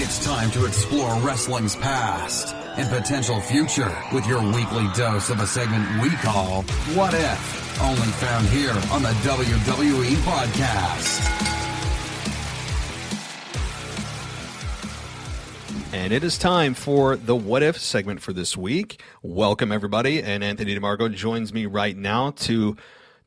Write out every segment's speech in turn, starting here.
It's time to explore wrestling's past and potential future with your weekly dose of a segment we call What If? Only found here on the WWE Podcast. And it is time for the What If segment for this week. Welcome, everybody. And Anthony DeMarco joins me right now to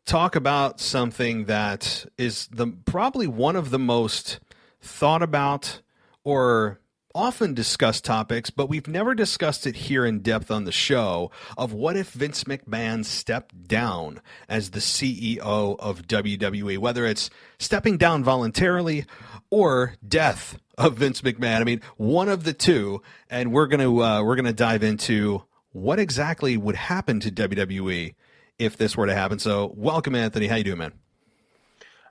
talk about something that is probably one of the most thought about or often discussed topics, but we've never discussed it here in depth on the show, of what if Vince McMahon stepped down as the CEO of WWE, whether it's stepping down voluntarily or death of Vince McMahon. I mean, one of the two, and we're gonna dive into what exactly would happen to WWE if this were to happen. So welcome, Anthony. How you doing, man?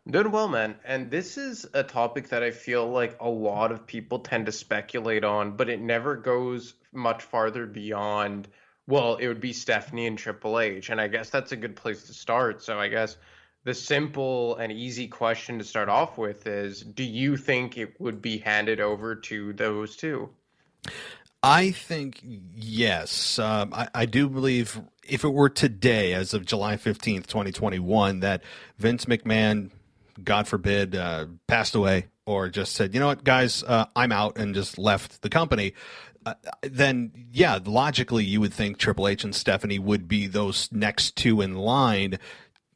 I'm doing well, man. And this is a topic that I feel like a lot of people tend to speculate on, but it never goes much farther beyond, well, it would be Stephanie and Triple H. And I guess that's a good place to start. So I guess the simple and easy question to start off with is, do you think it would be handed over to those two? I think yes. I do believe if it were today, as of July 15th, 2021, that Vince McMahon, God forbid, passed away or just said, you know what, guys, I'm out, and just left the company, then, yeah, logically you would think Triple H and Stephanie would be those next two in line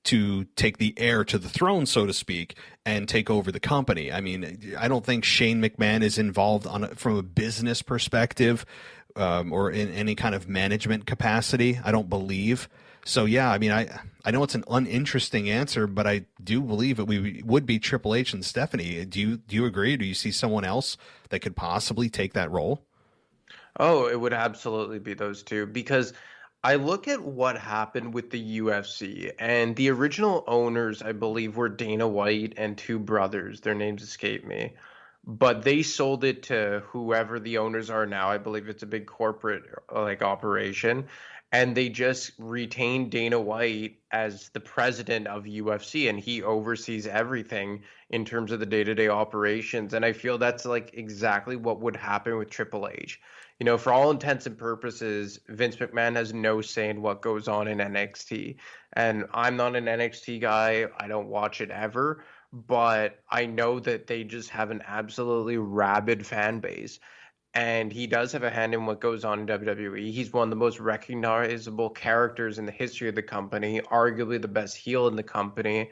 to take the heir to the throne, so to speak, and take over the company. I mean, I don't think Shane McMahon is involved from a business perspective or in any kind of management capacity. I don't believe. So, yeah, I mean, I know it's an uninteresting answer, but I do believe it would be Triple H and Stephanie. Do you agree? Do you see someone else that could possibly take that role? Oh, it would absolutely be those two, because I look at what happened with the UFC, and the original owners, I believe, were Dana White and two brothers. Their names escape me. But they sold it to whoever the owners are now. I believe it's a big corporate operation. And they just retained Dana White as the president of UFC, and he oversees everything in terms of the day-to-day operations. And I feel that's like exactly what would happen with Triple H. You know, for all intents and purposes, Vince McMahon has no say in what goes on in NXT. And I'm not an NXT guy. I don't watch it ever. But I know that they just have an absolutely rabid fan base. And he does have a hand in what goes on in WWE. He's one of the most recognizable characters in the history of the company, arguably the best heel in the company.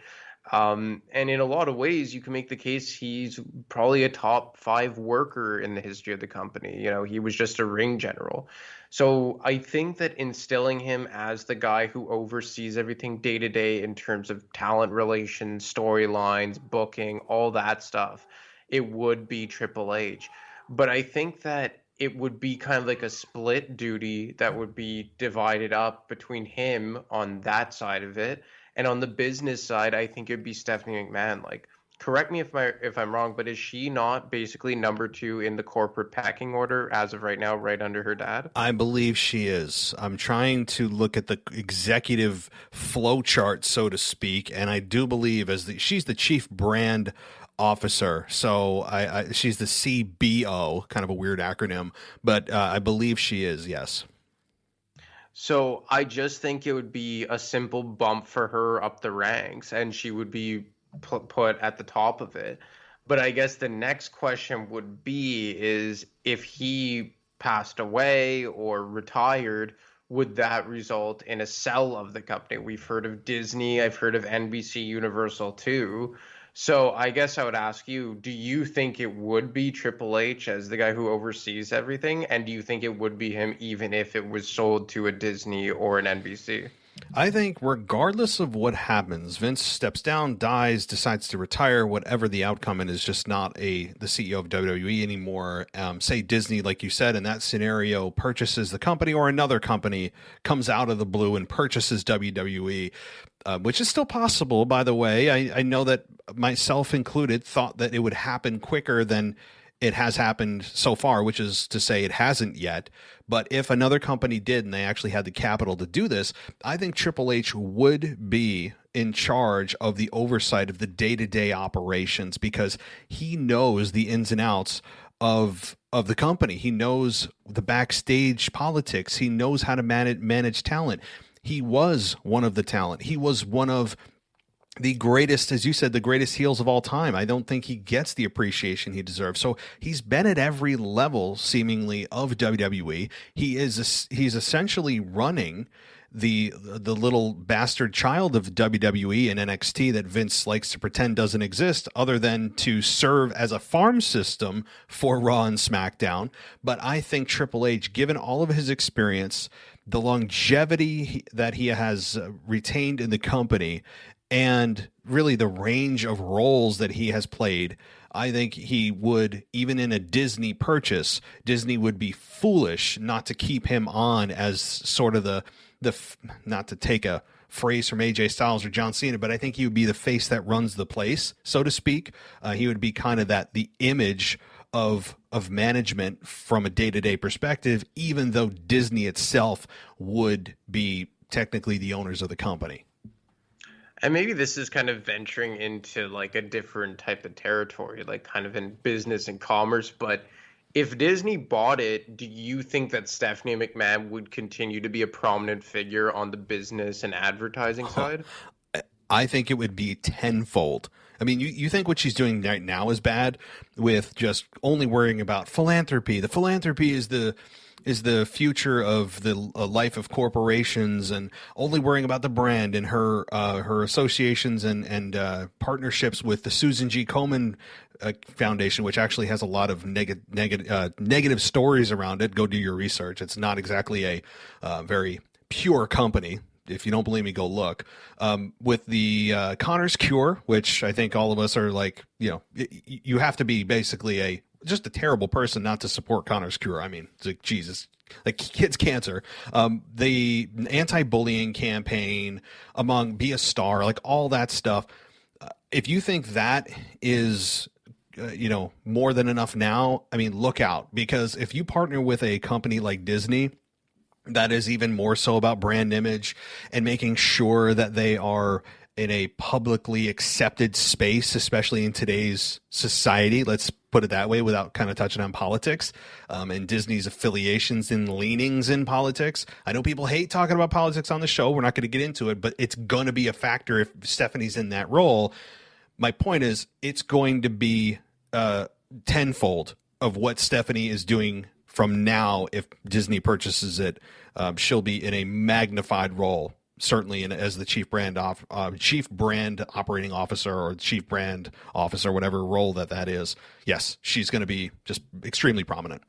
And in a lot of ways, you can make the case he's probably a top 5 worker in the history of the company. You know, he was just a ring general. So I think that instilling him as the guy who oversees everything day to day in terms of talent relations, storylines, booking, all that stuff, it would be Triple H. But I think that it would be kind of like a split duty that would be divided up between him on that side of it. And on the business side, I think it'd be Stephanie McMahon. Like, correct me if I'm wrong, but is she not basically number 2 in the corporate pecking order as of right now, right under her dad? I believe she is. I'm trying to look at the executive flow chart, so to speak, and I do believe she's the chief brand officer. So she's the CBO, kind of a weird acronym, but I believe she is, yes. So I just think it would be a simple bump for her up the ranks, and she would be put at the top of it. But I guess the next question would be is if he passed away or retired, would that result in a sell of the company? We've heard of Disney. I've heard of NBC Universal too. So I guess I would ask you, do you think it would be Triple H as the guy who oversees everything? And do you think it would be him even if it was sold to a Disney or an NBC? I think regardless of what happens, Vince steps down, dies, decides to retire, whatever the outcome, and is just not the CEO of WWE anymore. Say Disney, like you said, in that scenario, purchases the company, or another company comes out of the blue and purchases WWE, which is still possible, by the way. I know that myself included thought that it would happen quicker than it has happened so far, which is to say it hasn't yet. But if another company did and they actually had the capital to do this, I think Triple H would be in charge of the oversight of the day-to-day operations, because he knows the ins and outs of of the company. He knows the backstage politics. He knows how to manage talent. He was one of the talent. He was one of the greatest, as you said, the greatest heels of all time. I don't think he gets the appreciation he deserves. So he's been at every level, seemingly, of WWE. He's essentially running the little bastard child of WWE and NXT that Vince likes to pretend doesn't exist, other than to serve as a farm system for Raw and SmackDown. But I think Triple H, given all of his experience, the longevity that he has retained in the company, and really the range of roles that he has played, I think he would, even in a Disney purchase, Disney would be foolish not to keep him on as sort of the not to take a phrase from AJ Styles or John Cena, but I think he would be the face that runs the place, so to speak. He would be kind of the image of management from a day-to-day perspective, even though Disney itself would be technically the owners of the company. And maybe this is kind of venturing into like a different type of territory, like kind of in business and commerce. But if Disney bought it, do you think that Stephanie McMahon would continue to be a prominent figure on the business and advertising side? I think it would be tenfold. I mean, you think what she's doing right now is bad, with just only worrying about philanthropy. The philanthropy is the future of the life of corporations, and only worrying about the brand and her associations and partnerships with the Susan G. Komen Foundation, which actually has a lot of negative stories around it. Go do your research. It's not exactly a very pure company. If you don't believe me, go look. With the Connor's Cure, which I think all of us are like, you have to be basically just a terrible person not to support Connor's Cure. I mean, it's like, Jesus, like kids' cancer. The anti-bullying campaign among Be a Star, like all that stuff. If you think that is more than enough now, I mean, look out, because if you partner with a company like Disney, that is even more so about brand image and making sure that they are in a publicly accepted space, especially in today's society. Let's put it that way, without kind of touching on politics and Disney's affiliations and leanings in politics. I know people hate talking about politics on the show. We're not going to get into it, but it's going to be a factor if Stephanie's in that role. My point is, it's going to be tenfold of what Stephanie is doing from now. If Disney purchases it, she'll be in a magnified role, certainly as the chief brand operating officer or chief brand officer, whatever role that is. Yes, she's going to be just extremely prominent.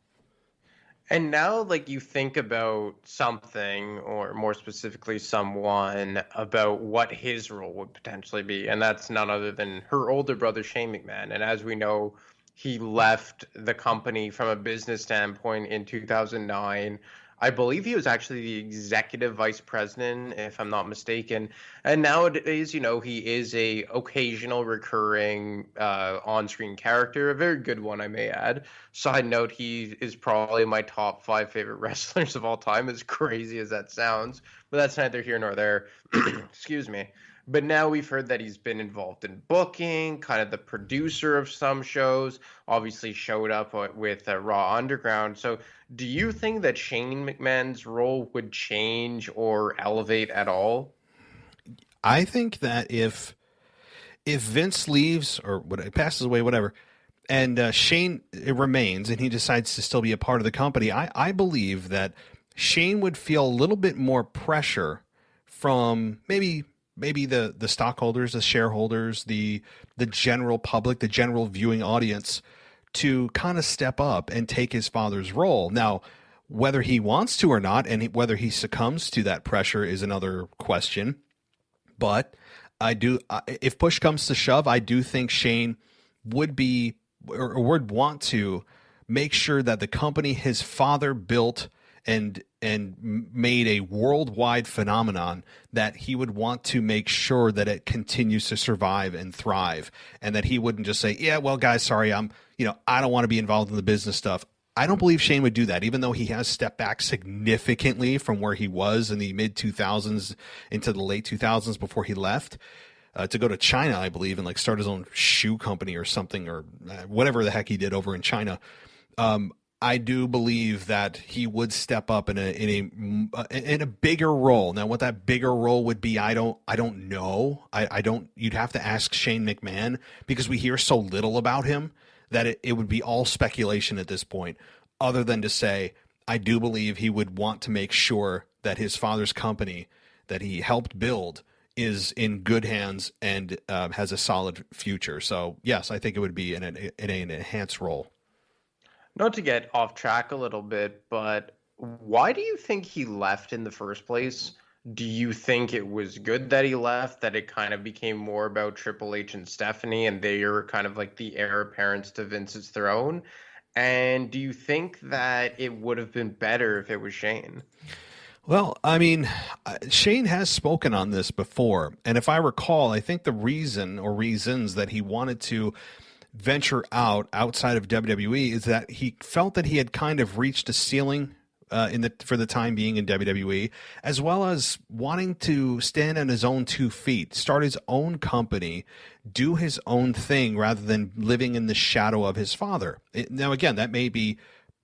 And now, like, you think about something, or more specifically someone, about what his role would potentially be, and that's none other than her older brother, Shane McMahon. And as we know, he left the company from a business standpoint in 2009. I believe he was actually the executive vice president, if I'm not mistaken. And nowadays, he is a occasional recurring on-screen character, a very good one, I may add. Side note, he is probably my top 5 favorite wrestlers of all time, as crazy as that sounds. But that's neither here nor there. Excuse me. But now we've heard that he's been involved in booking, kind of the producer of some shows, obviously showed up with Raw Underground. So do you think that Shane McMahon's role would change or elevate at all? I think that if Vince leaves or passes away, whatever, and Shane remains and he decides to still be a part of the company, I believe that Shane would feel a little bit more pressure from maybe the stockholders, the shareholders, the general public, the general viewing audience, to kind of step up and take his father's role. Now, whether he wants to or not, and whether he succumbs to that pressure, is another question. But if push comes to shove, I do think Shane would be, or would want to, make sure that the company his father built and made a worldwide phenomenon, that he would want to make sure that it continues to survive and thrive, and that he wouldn't just say, yeah, well, guys, sorry, I don't want to be involved in the business stuff. I don't believe Shane would do that, even though he has stepped back significantly from where he was in the mid 2000s into the late 2000s before he left to go to China, I believe, and start his own shoe company or something, or whatever the heck he did over in China. I do believe that he would step up in a bigger role. Now, what that bigger role would be, I don't know. I don't. You'd have to ask Shane McMahon, because we hear so little about him that it would be all speculation at this point. Other than to say, I do believe he would want to make sure that his father's company that he helped build is in good hands and has a solid future. So yes, I think it would be in an enhanced role. Not to get off track a little bit, but why do you think he left in the first place? Do you think it was good that he left, that it kind of became more about Triple H and Stephanie, and they are kind of like the heir apparents to Vince's throne? And do you think that it would have been better if it was Shane? Well, I mean, Shane has spoken on this before. And if I recall, I think the reason or reasons that he wanted to venture outside of WWE is that he felt that he had kind of reached a ceiling for the time being in WWE, as well as wanting to stand on his own 2 feet, start his own company, do his own thing rather than living in the shadow of his father. Now, again, that may be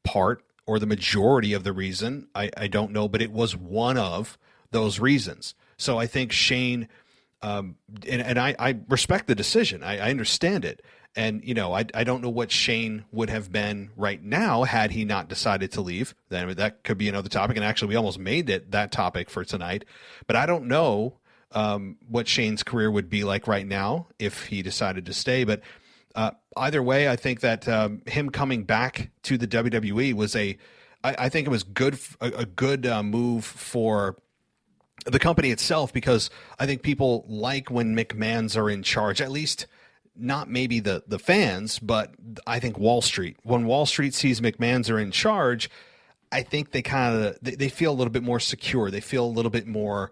part or the majority of the reason. I don't know, but it was one of those reasons. So I think Shane, and I respect the decision. I understand it. And, I don't know what Shane would have been right now had he not decided to leave. Then that could be another topic. And actually, we almost made it that topic for tonight. But I don't know what Shane's career would be like right now if he decided to stay. But either way, I think that him coming back to the WWE was I think it was a good move for the company itself, because I think people like when McMahons are in charge, at least. Not maybe the fans, but I think Wall Street. When Wall Street sees McMahons are in charge, I think they they feel a little bit more secure. They feel a little bit more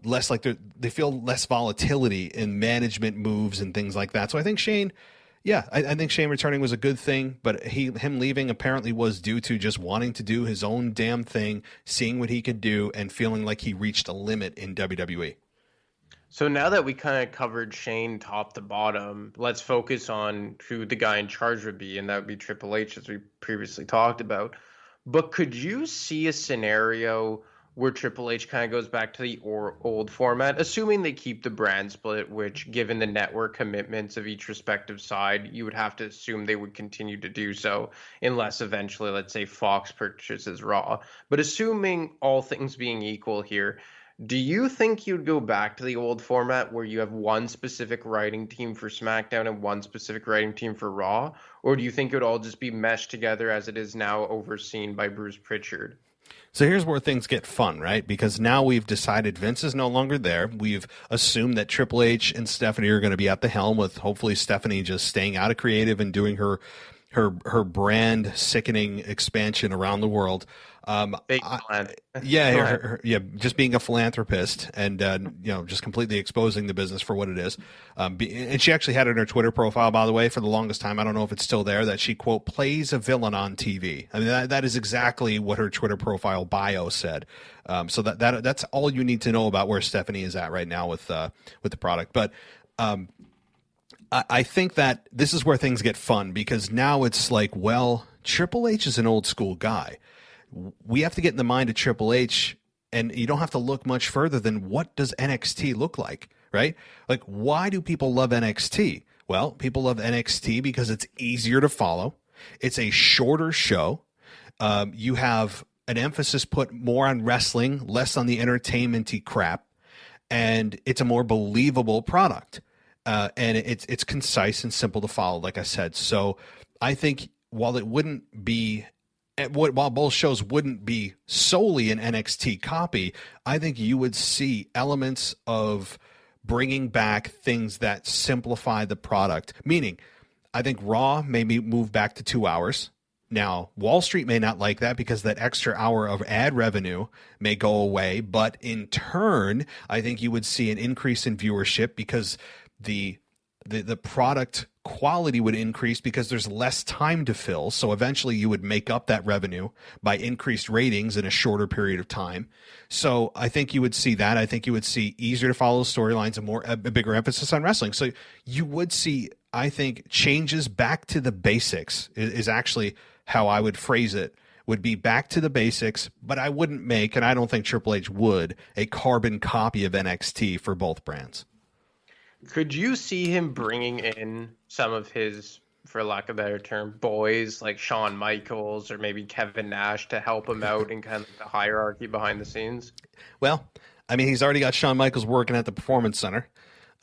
less like they feel less volatility in management moves and things like that. So I think Shane, I think Shane returning was a good thing, but him leaving apparently was due to just wanting to do his own damn thing, seeing what he could do, and feeling like he reached a limit in WWE. So now that we kind of covered Shane top to bottom, let's focus on who the guy in charge would be, and that would be Triple H, as we previously talked about. But could you see a scenario where Triple H kind of goes back to the old format, assuming they keep the brand split, which, given the network commitments of each respective side, you would have to assume they would continue to do so, unless eventually, let's say, Fox purchases Raw. But assuming all things being equal here, do you think you'd go back to the old format where you have one specific writing team for SmackDown and one specific writing team for Raw? Or do you think it would all just be meshed together as it is now, overseen by Bruce Pritchard? So here's where things get fun, right? Because now we've decided Vince is no longer there. We've assumed that Triple H and Stephanie are going to be at the helm, with hopefully Stephanie just staying out of creative and doing her brand sickening expansion around the world. Just being a philanthropist and just completely exposing the business for what it is. And she actually had it in her Twitter profile, by the way, for the longest time. I don't know if it's still there, that she, quote, plays a villain on TV. I mean, that is exactly what her Twitter profile bio said. So that's all you need to know about where Stephanie is at right now with the product. But I think that this is where things get fun, because now it's like, well, Triple H is an old school guy. We have to get in the mind of Triple H, and you don't have to look much further than what does NXT look like, right? Like, why do people love NXT? Well, people love NXT because it's easier to follow. It's a shorter show. You have an emphasis put more on wrestling, less on the entertainment-y crap, and it's a more believable product. And it's concise and simple to follow, like I said. So I think while both shows wouldn't be solely an NXT copy, I think you would see elements of bringing back things that simplify the product. Meaning, I think Raw may move back to 2 hours. Now, Wall Street may not like that because that extra hour of ad revenue may go away. But in turn, I think you would see an increase in viewership because the product quality would increase because there's less time to fill. So eventually you would make up that revenue by increased ratings in a shorter period of time. So I think you would see that. I think you would see easier to follow storylines and a bigger emphasis on wrestling. So you would see, I think, changes back to the basics is actually how I would phrase it would be back to the basics, but I wouldn't make, and I don't think Triple H would, a carbon copy of NXT for both brands. Could you see him bringing in some of his, for lack of a better term, boys like Shawn Michaels or maybe Kevin Nash to help him out in kind of the hierarchy behind the scenes? Well, I mean, he's already got Shawn Michaels working at the Performance Center.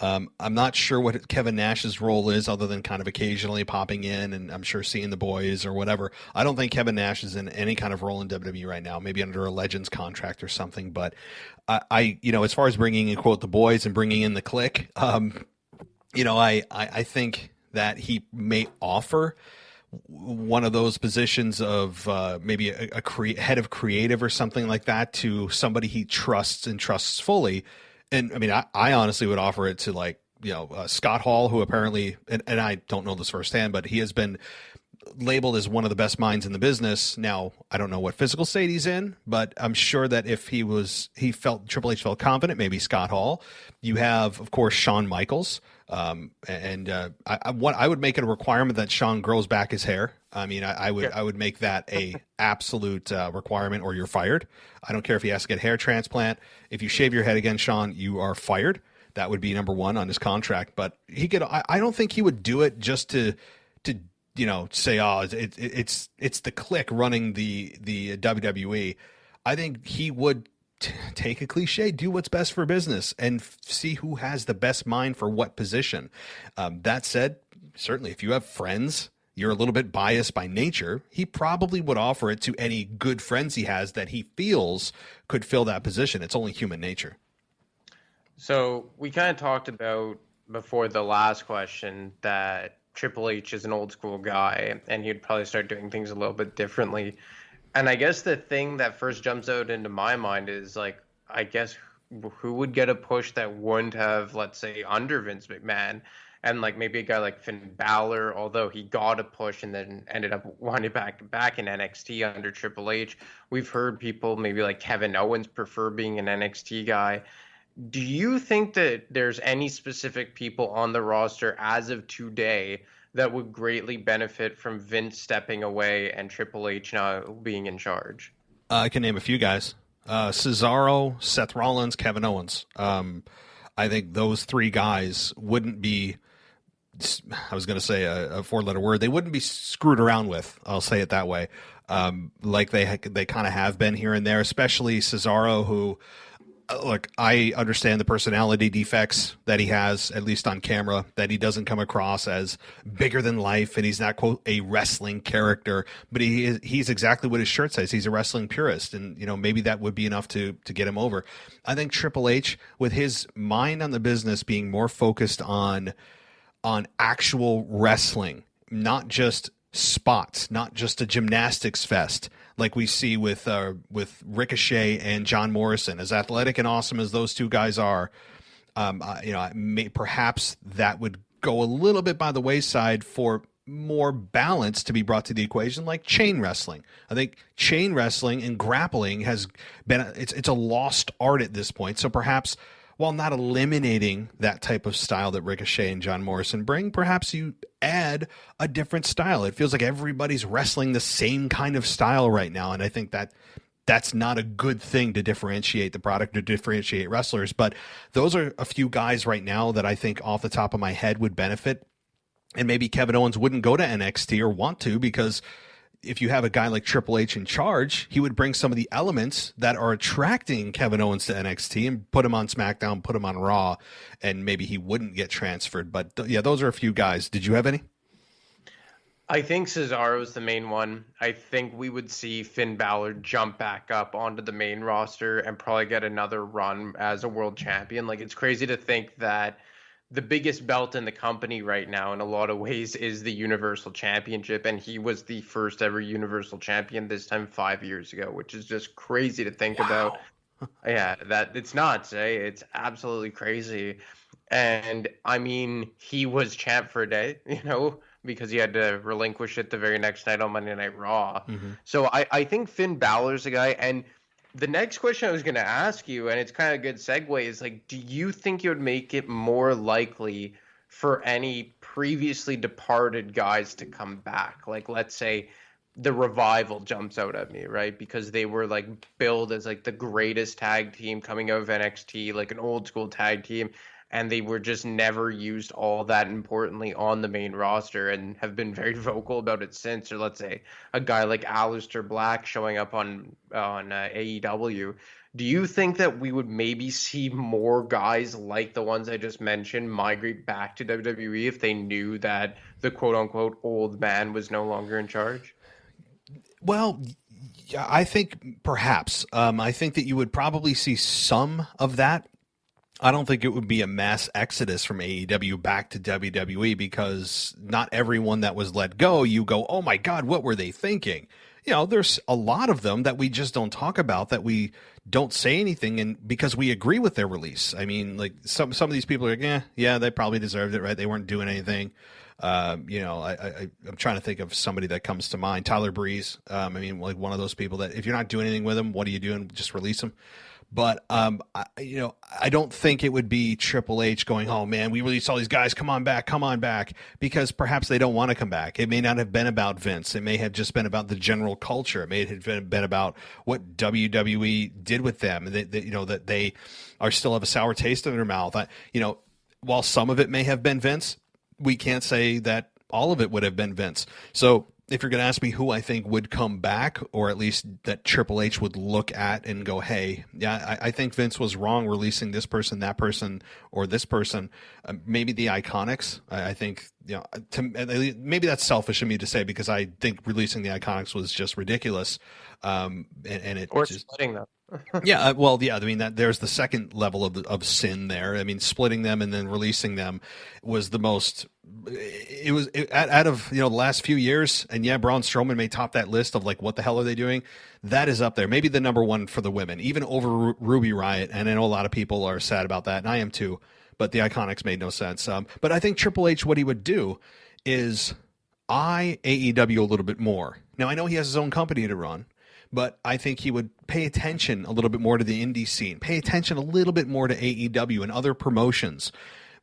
I'm not sure what Kevin Nash's role is other than kind of occasionally popping in and I'm sure seeing the boys or whatever. I don't think Kevin Nash is in any kind of role in WWE right now, maybe under a Legends contract or something. But I as far as bringing in, quote, the boys and bringing in the clique, I think that he may offer one of those positions of maybe a head of creative or something like that to somebody he trusts and trusts fully. And I mean, I honestly would offer it to Scott Hall, who apparently, and I don't know this firsthand, but he has been labeled as one of the best minds in the business. Now, I don't know what physical state he's in, but I'm sure that if Triple H felt confident, maybe Scott Hall. You have, of course, Shawn Michaels. I would make it a requirement that Shawn grows back his hair. I mean, I would make that a absolute requirement, or you're fired. I don't care if he has to get a hair transplant. If you shave your head again, Shawn, you are fired. That would be number one on his contract. But he could. I don't think he would do it just to say, oh, it's the clique running the WWE. I think he would take a cliche, do what's best for business, and see who has the best mind for what position. That said, certainly if you have friends, you're a little bit biased by nature, he probably would offer it to any good friends he has that he feels could fill that position. It's only human nature. So we kind of talked about before the last question that Triple H is an old school guy and he'd probably start doing things a little bit differently. And I guess the thing that first jumps out into my mind is, like, I guess who would get a push that wouldn't have, let's say, under Vince McMahon? And like maybe a guy like Finn Balor, although he got a push and then ended up winding back in NXT under Triple H. We've heard people maybe like Kevin Owens prefer being an NXT guy. Do you think that there's any specific people on the roster as of today that would greatly benefit from Vince stepping away and Triple H now being in charge? I can name a few guys. Cesaro, Seth Rollins, Kevin Owens. I think those three guys wouldn't be, I was going to say a four-letter word, they wouldn't be screwed around with, I'll say it that way, like they kind of have been here and there, especially Cesaro, who, look, I understand the personality defects that he has, at least on camera, that he doesn't come across as bigger than life, and he's not, quote, a wrestling character, but he's exactly what his shirt says. He's a wrestling purist, and maybe that would be enough to get him over. I think Triple H, with his mind on the business being more focused on actual wrestling, not just spots, not just a gymnastics fest like we see with Ricochet and John Morrison. As athletic and awesome as those two guys are, perhaps that would go a little bit by the wayside for more balance to be brought to the equation, like chain wrestling. I think chain wrestling and grappling has been it's a lost art at this point. So perhaps, while not eliminating that type of style that Ricochet and John Morrison bring, perhaps you add a different style. It feels like everybody's wrestling the same kind of style right now, and I think that's not a good thing to differentiate the product or differentiate wrestlers. But those are a few guys right now that I think off the top of my head would benefit. And maybe Kevin Owens wouldn't go to NXT or want to, because if you have a guy like Triple H in charge, he would bring some of the elements that are attracting Kevin Owens to NXT and put him on SmackDown, put him on Raw, and maybe he wouldn't get transferred. But yeah, those are a few guys. Did you have any? I think Cesaro is the main one. I think we would see Finn Balor jump back up onto the main roster and probably get another run as a world champion. Like, it's crazy to think that the biggest belt in the company right now in a lot of ways is the Universal Championship, and he was the first ever Universal Champion this time 5 years ago, which is just crazy to think about. Yeah, that it's nuts, eh? It's absolutely crazy. And I mean, he was champ for a day, because he had to relinquish it the very next night on Monday Night Raw. Mm-hmm. So I think Finn Balor's a guy. And the next question I was going to ask you, and it's kind of a good segue, is like, do you think it would make it more likely for any previously departed guys to come back? Like, let's say the Revival jumps out at me, right? Because they were like billed as like the greatest tag team coming out of NXT, like an old school tag team, and they were just never used all that importantly on the main roster and have been very vocal about it since. Or let's say a guy like Aleister Black showing up on AEW. Do you think that we would maybe see more guys like the ones I just mentioned migrate back to WWE if they knew that the quote unquote old man was no longer in charge? Well, yeah, I think perhaps. I think that you would probably see some of that. I don't think it would be a mass exodus from AEW back to WWE because not everyone that was let go, you go, oh my God, what were they thinking? You know, there's a lot of them that we just don't talk about, that we don't say anything, and because we agree with their release. I mean, like some of these people are like, yeah, they probably deserved it, right? They weren't doing anything. You know, I'm trying to think of somebody that comes to mind. Tyler Breeze. I mean, like one of those people that if you're not doing anything with them, what are you doing? Just release them. But, I don't think it would be Triple H going, oh, man, we released all these guys. Come on back, because perhaps they don't want to come back. It may not have been about Vince. It may have just been about the general culture. It may have been about what WWE did with them, that they are still have a sour taste in their mouth. While some of it may have been Vince, we can't say that all of it would have been Vince. So if you're going to ask me who I think would come back, or at least that Triple H would look at and go, hey, yeah, I think Vince was wrong releasing this person, that person, or this person. Maybe the Iconics. I think, maybe that's selfish of me to say because I think releasing the Iconics was just ridiculous. And it Or just, splitting them. yeah, I mean that there's the second level of sin there. I mean, splitting them and then releasing them was the most. Out of the last few years, and yeah, Braun Strowman may top that list of like what the hell are they doing? That is up there, maybe the number one for the women, even over Ruby Riott. And I know a lot of people are sad about that, and I am too. But the Iconics made no sense. But I think Triple H, what he would do is AEW a little bit more. Now I know he has his own company to run. But I think he would pay attention a little bit more to the indie scene, pay attention a little bit more to AEW and other promotions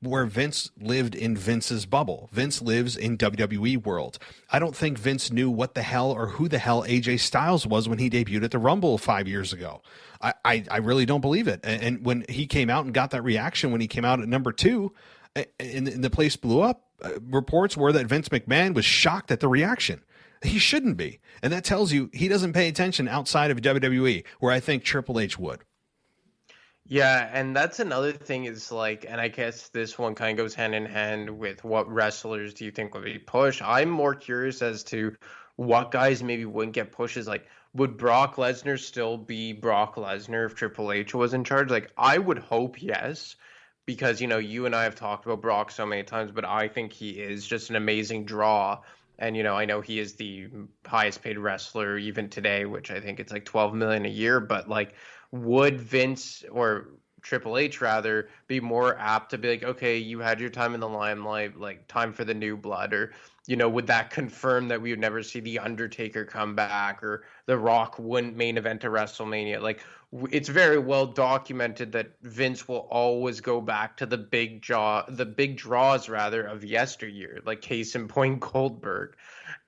where Vince lived in Vince's bubble. Vince lives in WWE world. I don't think Vince knew what the hell or who the hell AJ Styles was when he debuted at the Rumble 5 years ago. I really don't believe it. And when he came out and got that reaction when he came out at number 2 and the place blew up, reports were that Vince McMahon was shocked at the reaction. He shouldn't be. And that tells you he doesn't pay attention outside of WWE, where I think Triple H would. Yeah, and that's another thing is like, and I guess this one kind of goes hand in hand with what wrestlers do you think would be pushed? I'm more curious as to what guys maybe wouldn't get pushes. Like, would Brock Lesnar still be Brock Lesnar if Triple H was in charge? Like, I would hope yes, because, you and I have talked about Brock so many times, but I think he is just an amazing draw. And, I know he is the highest paid wrestler even today, which I think it's like 12 million a year. But like, would Vince or Triple H rather be more apt to be like, okay, you had your time in the limelight, like time for the new blood? Or, would that confirm that we would never see The Undertaker come back, or The Rock wouldn't main event a WrestleMania? Like, it's very well documented that Vince will always go back to the big draws rather of yesteryear, like case in point Goldberg.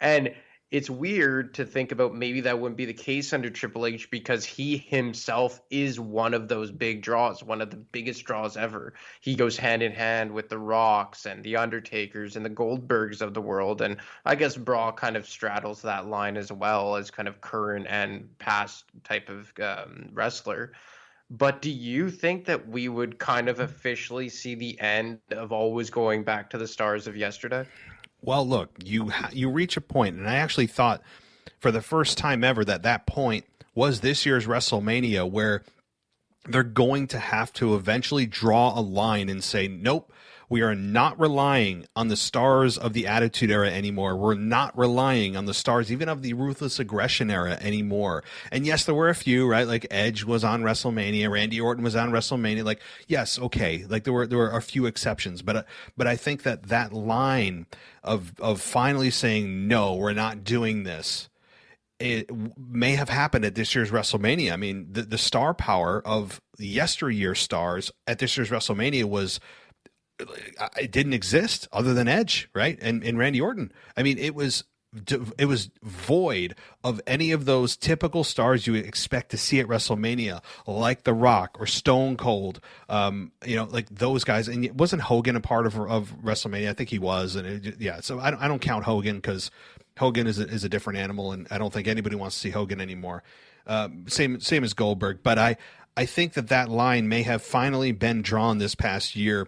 And it's weird to think about maybe that wouldn't be the case under Triple H because he himself is one of those big draws, one of the biggest draws ever. He goes hand in hand with the Rocks and the Undertakers and the Goldbergs of the world. And I guess Brock kind of straddles that line as well as kind of current and past type of wrestler. But do you think that we would kind of officially see the end of always going back to the stars of yesterday? Well, look, you reach a point, and I actually thought for the first time ever that point was this year's WrestleMania, where they're going to have to eventually draw a line and say, nope, we are not relying on the stars of the Attitude Era anymore. We're not relying on the stars even of the Ruthless Aggression Era anymore. And yes, there were a few, right? Like Edge was on WrestleMania, Randy Orton was on WrestleMania. Like, yes, okay, like there were a few exceptions, but I think that line of finally saying no, we're not doing this, it may have happened at this year's WrestleMania. I mean, the star power of yesteryear stars at this year's WrestleMania it didn't exist other than Edge, right? And Randy Orton. I mean, it was it was void of any of those typical stars you would expect to see at WrestleMania, like The Rock or Stone Cold, like those guys. And wasn't Hogan a part of WrestleMania? I think he was. And so I don't count Hogan because Hogan is a different animal, and I don't think anybody wants to see Hogan anymore. Same as Goldberg. But I think that line may have finally been drawn this past year.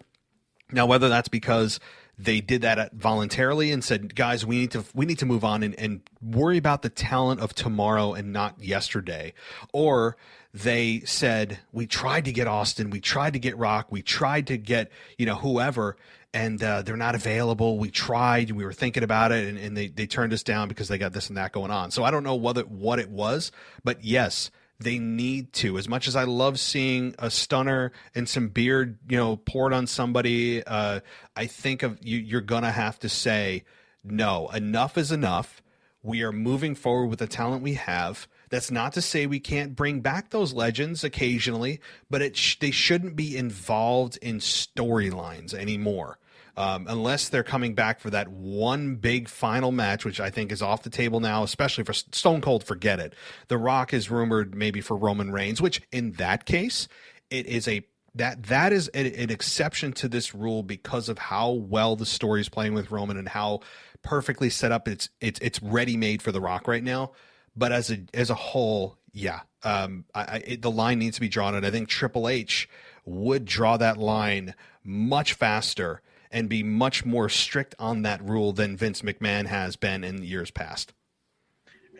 Now, whether that's because they did that voluntarily and said, guys, we need to move on and worry about the talent of tomorrow and not yesterday. Or they said, we tried to get Austin, we tried to get Rock, we tried to get, whoever, and they're not available. We tried, we were thinking about it, and they turned us down because they got this and that going on. So I don't know what it was, but yes, they need to. As much as I love seeing a stunner and some beard, poured on somebody, I think you're going to have to say, no, enough is enough. We are moving forward with the talent we have. That's not to say we can't bring back those legends occasionally, but they shouldn't be involved in storylines anymore. Unless they're coming back for that one big final match, which I think is off the table now, especially for Stone Cold, forget it. The Rock is rumored maybe for Roman Reigns, which in that case, it is that is an exception to this rule because of how well the story is playing with Roman and how perfectly set up it's ready-made for The Rock right now. But as a whole, the line needs to be drawn, and I think Triple H would draw that line much faster and be much more strict on that rule than Vince McMahon has been in years past.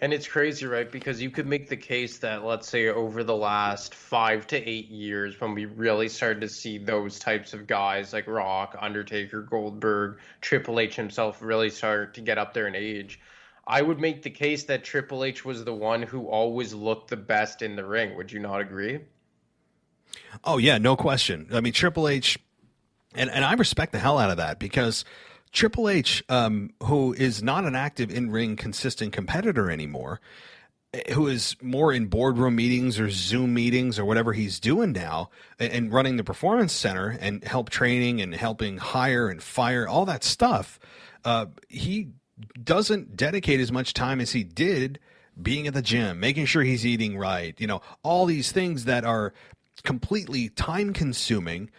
And it's crazy, right? Because you could make the case that, let's say, over the last 5 to 8 years, when we really started to see those types of guys like Rock, Undertaker, Goldberg, Triple H himself really start to get up there in age, I would make the case that Triple H was the one who always looked the best in the ring. Would you not agree? Oh, yeah, no question. I mean, Triple H... And I respect the hell out of that because Triple H, who is not an active in-ring consistent competitor anymore, who is more in boardroom meetings or Zoom meetings or whatever he's doing now and running the performance center and help training and helping hire and fire, all that stuff, he doesn't dedicate as much time as he did being at the gym, making sure he's eating right, all these things that are completely time-consuming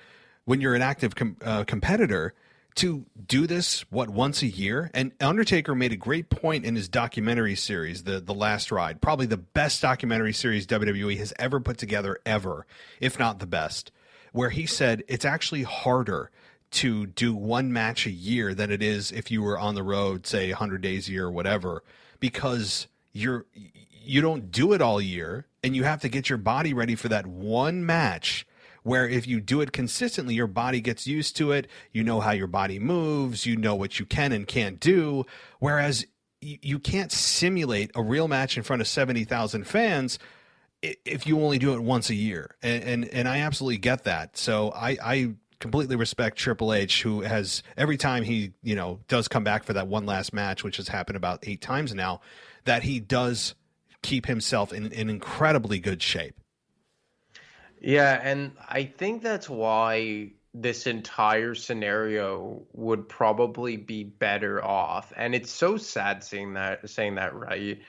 when you're an active competitor, to do this, once a year? And Undertaker made a great point in his documentary series, The Last Ride, probably the best documentary series WWE has ever put together ever, if not the best, where he said it's actually harder to do one match a year than it is if you were on the road, say 100 days a year or whatever, because you don't do it all year and you have to get your body ready for that one match. Where if you do it consistently, your body gets used to it. You know how your body moves. You know what you can and can't do. Whereas you can't simulate a real match in front of 70,000 fans if you only do it once a year. And I absolutely get that. So I completely respect Triple H, who has, every time he, does come back for that one last match, which has happened about 8 times now, that he does keep himself in incredibly good shape. Yeah, and I think that's why this entire scenario would probably be better off. And it's so sad saying that, right?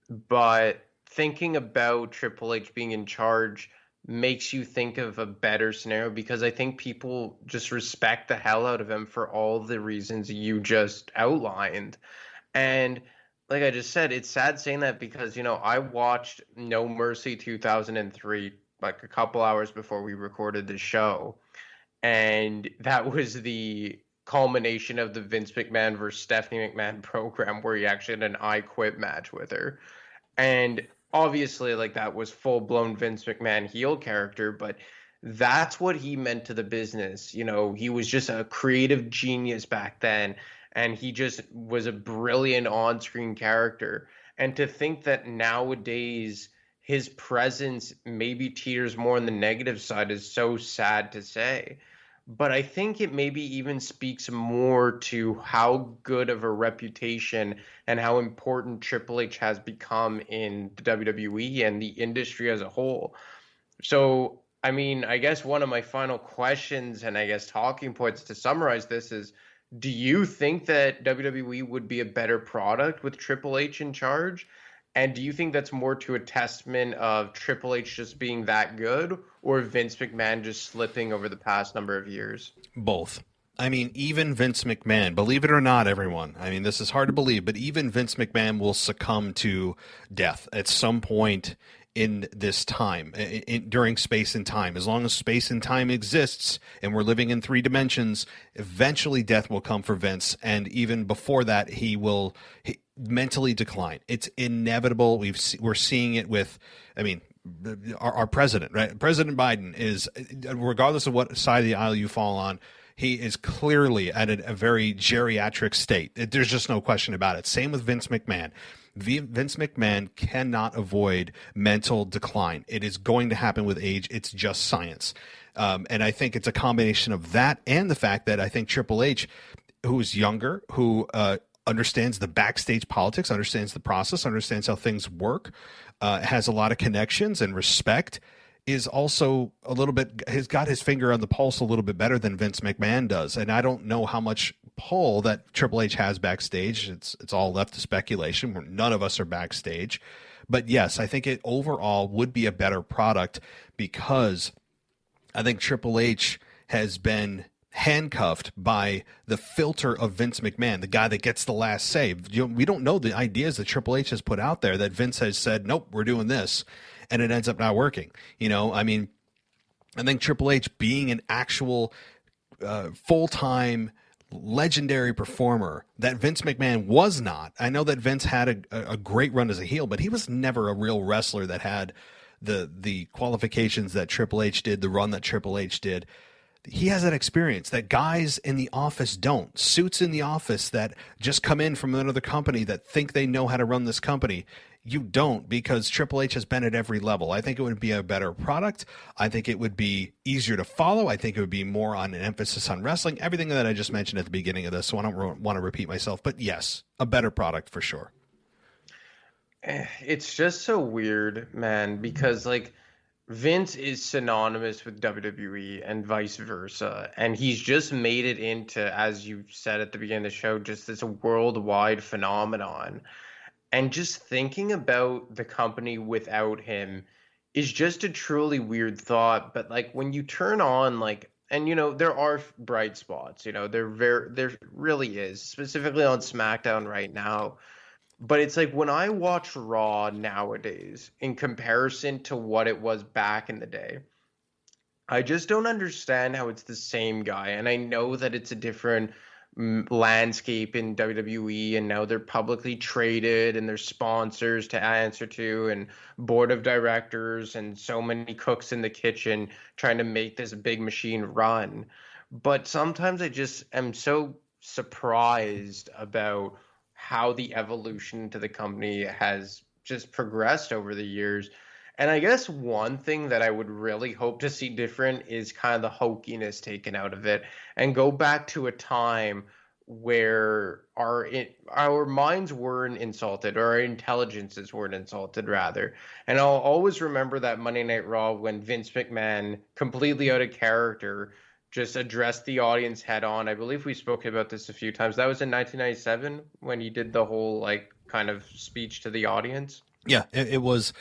But thinking about Triple H being in charge makes you think of a better scenario because I think people just respect the hell out of him for all the reasons you just outlined. And like I just said, it's sad saying that because, I watched No Mercy 2003 like a couple hours before we recorded the show. And that was the culmination of the Vince McMahon versus Stephanie McMahon program where he actually had an I Quit match with her. And obviously, like, that was full-blown Vince McMahon heel character, but that's what he meant to the business. He was just a creative genius back then, and he just was a brilliant on-screen character. And to think that nowadays his presence maybe teeters more on the negative side is so sad to say. But I think it maybe even speaks more to how good of a reputation and how important Triple H has become in the WWE and the industry as a whole. So, I mean, I guess one of my final questions and I guess talking points to summarize this is, Do you think that WWE would be a better product with Triple H in charge? And do you think that's more to a testament of Triple H just being that good, or Vince McMahon just slipping over the past number of years? Both. I mean, even Vince McMahon, believe it or not, everyone, I mean, this is hard to believe, but even Vince McMahon will succumb to death at some point in this time, during space and time. As long as space and time exists and we're living in 3 dimensions, eventually death will come for Vince. And even before that, he will mentally decline. It's inevitable. We're seeing it with, I mean, our president, right? President Biden is, regardless of what side of the aisle you fall on, he is clearly at a very geriatric state. There's just no question about it. Same with Vince McMahon. Vince McMahon cannot avoid mental decline. It is going to happen with age. It's just science. And I think it's a combination of that and the fact that I think Triple H, who's younger, who understands the backstage politics, understands the process, understands how things work, has a lot of connections and respect, is also a little bit, has got his finger on the pulse a little bit better than Vince McMahon does. And I don't know how much pull that Triple H has backstage. It's all left to speculation. None of us are backstage. But yes, I think it overall would be a better product because I think Triple H has been handcuffed by the filter of Vince McMahon, the guy that gets the last say. We don't know the ideas that Triple H has put out there that Vince has said, nope, we're doing this. And it ends up not working. I mean, I think Triple H being an actual full-time legendary performer that Vince McMahon was not. I know that Vince had a great run as a heel, but he was never a real wrestler that had the qualifications that Triple H did, the run that Triple H did. He has that experience that guys in the office don't. Suits in the office that just come in from another company that think they know how to run this company. You don't, because Triple H has been at every level. I think it would be a better product. I think it would be easier to follow. I think it would be more on an emphasis on wrestling. Everything that I just mentioned at the beginning of this, so I don't want to repeat myself. But yes, a better product for sure. It's just so weird, man, because Vince is synonymous with WWE and vice versa. And he's just made it into, as you said at the beginning of the show, just this worldwide phenomenon. And just thinking about the company without him is just a truly weird thought. But when you turn on and there are bright spots, there really is, specifically on SmackDown right now. But it's when I watch Raw nowadays in comparison to what it was back in the day, I just don't understand how it's the same guy. And I know that it's a different landscape in WWE, and now they're publicly traded and there's sponsors to answer to and board of directors and so many cooks in the kitchen trying to make this big machine run. But sometimes I just am so surprised about how the evolution to the company has just progressed over the years. And I guess one thing that I would really hope to see different is kind of the hokiness taken out of it and go back to a time where our minds weren't insulted, or our intelligences weren't insulted, rather. And I'll always remember that Monday Night Raw when Vince McMahon, completely out of character, just addressed the audience head on. I believe we spoke about this a few times. That was in 1997 when he did the whole kind of speech to the audience. Yeah, it was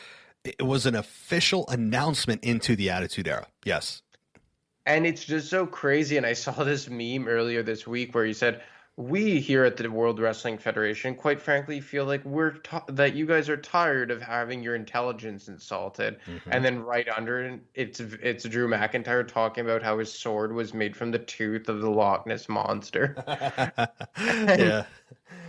an official announcement into the Attitude Era. Yes. And it's just so crazy. And I saw this meme earlier this week where he said, we here at the World Wrestling Federation, quite frankly, feel like that you guys are tired of having your intelligence insulted. Mm-hmm. And then right under it, it's Drew McIntyre talking about how his sword was made from the tooth of the Loch Ness Monster. Yeah.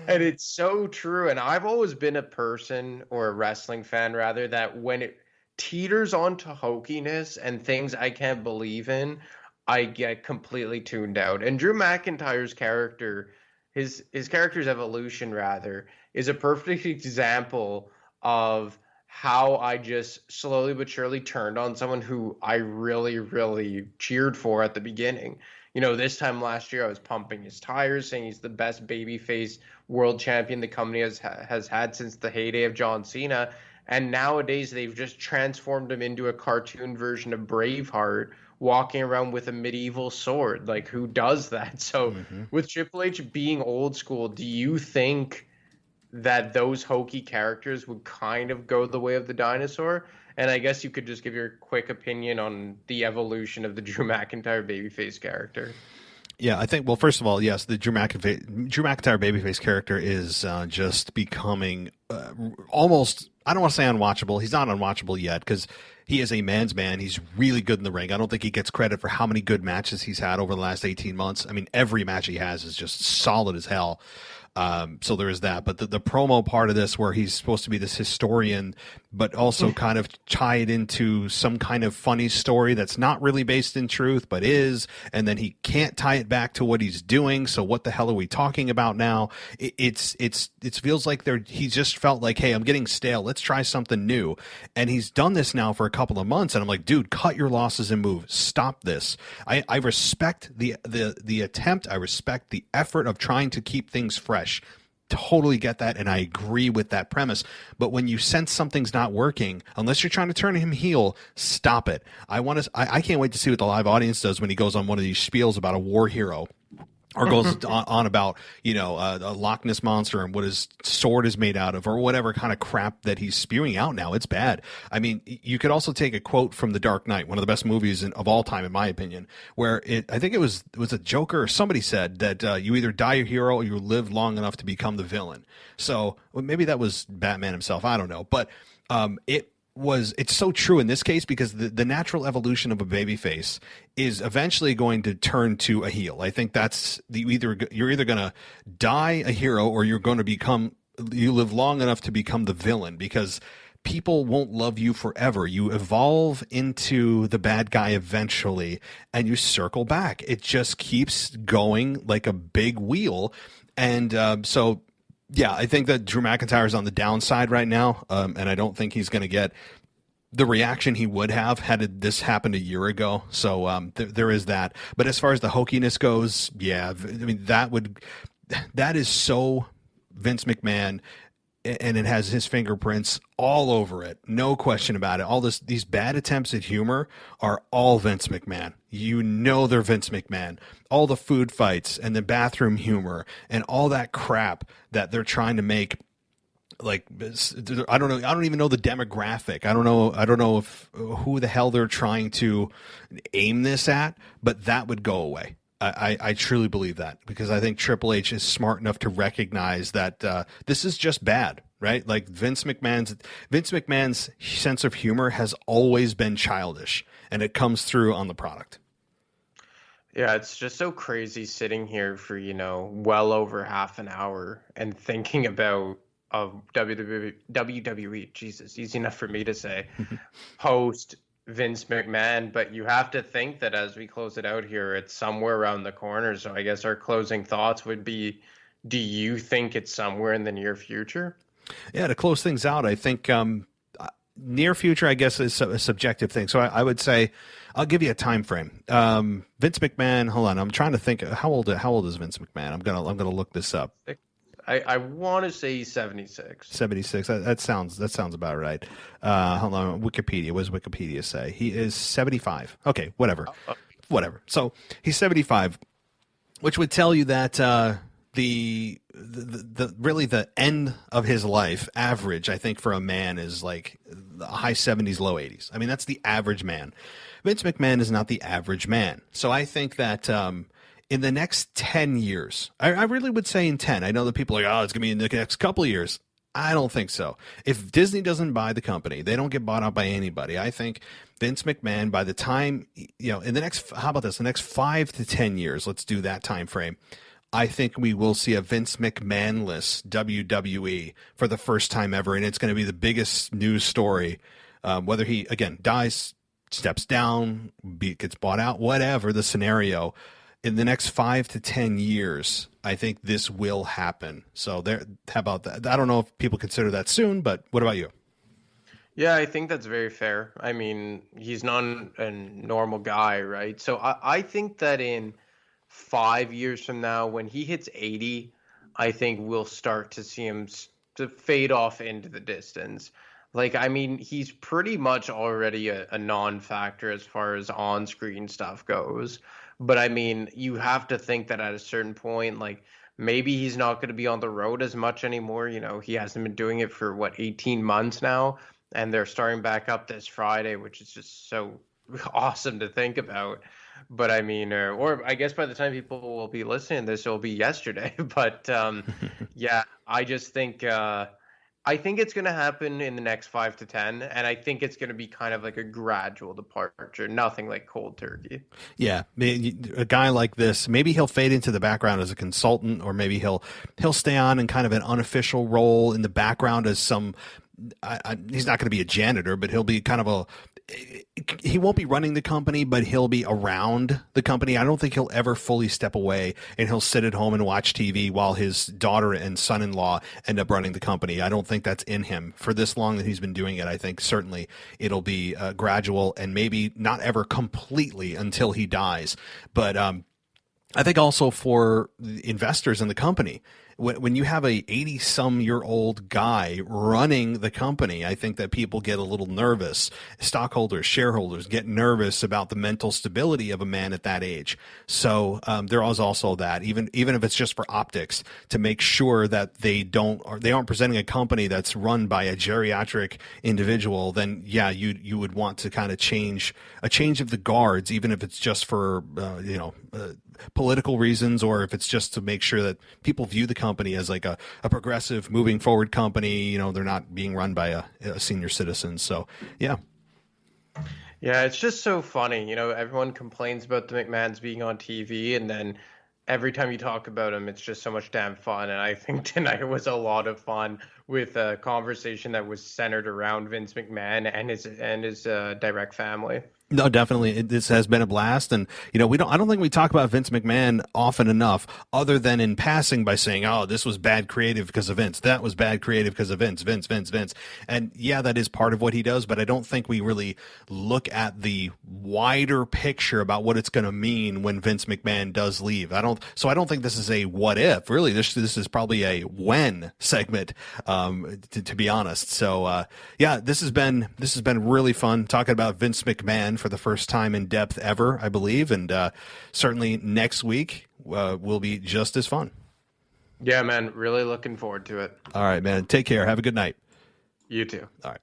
And it's so true. And I've always been a person, or a wrestling fan rather, that when it teeters onto hokiness and things I can't believe in, I get completely tuned out. And Drew McIntyre's character, his character's evolution rather, is a perfect example of how I just slowly but surely turned on someone who I really, really cheered for at the beginning. This time last year, I was pumping his tires, saying he's the best babyface world champion the company has had since the heyday of John Cena. And nowadays they've just transformed him into a cartoon version of Braveheart, walking around with a medieval sword. Like, who does that? So Hmm. with Triple H being old school, do you think that those hokey characters would kind of go the way of the dinosaur? And I guess you could just give your quick opinion on the evolution of the Drew McIntyre babyface character. Yeah, I think. Well, first of all, yes, the Drew McIntyre babyface character is just becoming almost. I don't want to say unwatchable. He's not unwatchable yet because he is a man's man. He's really good in the ring. I don't think he gets credit for how many good matches he's had over the last 18 months. I mean, every match he has is just solid as hell. So there is that. But the promo part of this, where he's supposed to be this historian, but also kind of tie it into some kind of funny story that's not really based in truth, but is, and then he can't tie it back to what he's doing. So what the hell are we talking about now? It feels like he just felt like, hey, I'm getting stale. Let's try something new. And he's done this now for a couple of months. And I'm like, dude, cut your losses and move. Stop this. I respect the attempt. I respect the effort of trying to keep things fresh. Totally get that, and I agree with that premise. But when you sense something's not working, unless you're trying to turn him heel, stop it. I can't wait to see what the live audience does when he goes on one of these spiels about a war hero, or goes on about, a Loch Ness monster and what his sword is made out of, or whatever kind of crap that he's spewing out now. It's bad. I mean, you could also take a quote from The Dark Knight, one of the best movies of all time, in my opinion, where I think it was a Joker or somebody said that you either die a hero or you live long enough to become the villain. So maybe that was Batman himself. I don't know. But it's so true in this case, because the natural evolution of a babyface is eventually going to turn to a heel. I think that's you're either going to die a hero, or you live long enough to become the villain, because people won't love you forever. You evolve into the bad guy eventually, and you circle back. It just keeps going like a big wheel. And so yeah, I think that Drew McIntyre is on the downside right now, and I don't think he's going to get the reaction he would have had this happened a year ago. So there is that. But as far as the hokiness goes, yeah, I mean, that is so Vince McMahon, and it has his fingerprints all over it. No question about it. All these bad attempts at humor are all Vince McMahon. They're Vince McMahon. All the food fights and the bathroom humor and all that crap that they're trying to make. Like, I don't know. I don't even know the demographic. I don't know if who the hell they're trying to aim this at, but that would go away. I truly believe that, because I think Triple H is smart enough to recognize that this is just bad, right? Like Vince McMahon's sense of humor has always been childish, and it comes through on the product. Yeah, it's just so crazy sitting here for, well over half an hour and thinking about WWE, Jesus, easy enough for me to say, post Vince McMahon. But you have to think that as we close it out here, it's somewhere around the corner. So I guess our closing thoughts would be, do you think it's somewhere in the near future? Yeah, to close things out, I think near future, I guess, is a subjective thing. So I would say, I'll give you a time frame. Vince McMahon, hold on, I'm trying to think, how old is Vince McMahon? I'm gonna look this up. I want to say 76. 76. That sounds about right. Hold on. Wikipedia. What does Wikipedia say? He is 75. Okay, whatever. So he's 75, which would tell you that the really the end of his life average, I think, for a man is like the high 70s, low 80s. I mean, that's the average man. Vince McMahon is not the average man. So I think that in the next 10 years, I really would say in 10. I know that people are like, oh, it's going to be in the next couple of years. I don't think so. If Disney doesn't buy the company, they don't get bought out by anybody. I think Vince McMahon, by the time, in the next, how about this, the next 5 to 10 years, let's do that time frame, I think we will see a Vince McMahon-less WWE for the first time ever, and it's going to be the biggest news story, whether he, again, dies, steps down, gets bought out, whatever the scenario. In the next 5 to 10 years, I think this will happen. So how about that? I don't know if people consider that soon, but what about you? Yeah, I think that's very fair. I mean, he's not a normal guy, right? So I think that in 5 years from now, when he hits 80, I think we'll start to see him to fade off into the distance. Like, I mean, he's pretty much already a non-factor as far as on-screen stuff goes. But I mean, you have to think that at a certain point, like maybe he's not going to be on the road as much anymore. You know, he hasn't been doing it for what, 18 months now, and they're starting back up this Friday, which is just so awesome to think about. But I mean, or I guess by the time people will be listening to this, it'll be yesterday. But yeah, I think it's going to happen in the next 5 to 10, and I think it's going to be kind of like a gradual departure, nothing like cold turkey. Yeah, a guy like this, maybe he'll fade into the background as a consultant, or maybe he'll stay on in kind of an unofficial role in the background as some. He's not going to be a janitor, but he'll be kind of he won't be running the company, but he'll be around the company. I don't think he'll ever fully step away and he'll sit at home and watch TV while his daughter and son-in-law end up running the company. I don't think that's in him for this long that he's been doing it. I think certainly it'll be gradual and maybe not ever completely until he dies. But I think also for investors in the company, when you have a 80-some-year-old guy running the company, I think that people get a little nervous. Stockholders, shareholders get nervous about the mental stability of a man at that age. So there is also that, even if it's just for optics, to make sure that they aren't presenting a company that's run by a geriatric individual. Then yeah, you would want to kind of change of the guards, even if it's just for political reasons, or if it's just to make sure that people view the company as like a progressive moving forward company. They're not being run by a senior citizen. So yeah. Yeah, it's just so funny. Everyone complains about the McMahons being on TV, and then every time you talk about them, it's just so much damn fun. And I think tonight was a lot of fun with a conversation that was centered around Vince McMahon and his direct family. No, definitely. This has been a blast. And, I don't think we talk about Vince McMahon often enough, other than in passing by saying, oh, this was bad creative because of Vince. That was bad creative because of Vince. And yeah, that is part of what he does, but I don't think we really look at the wider picture about what it's going to mean when Vince McMahon does leave. I don't think this is a what if. Really, this is probably a when segment, to be honest. So, yeah, this has been really fun talking about Vince McMahon for the first time in depth ever, I believe, and certainly next week will be just as fun. Yeah, man, really looking forward to it. All right, man. Take care. Have a good night. You too. All right.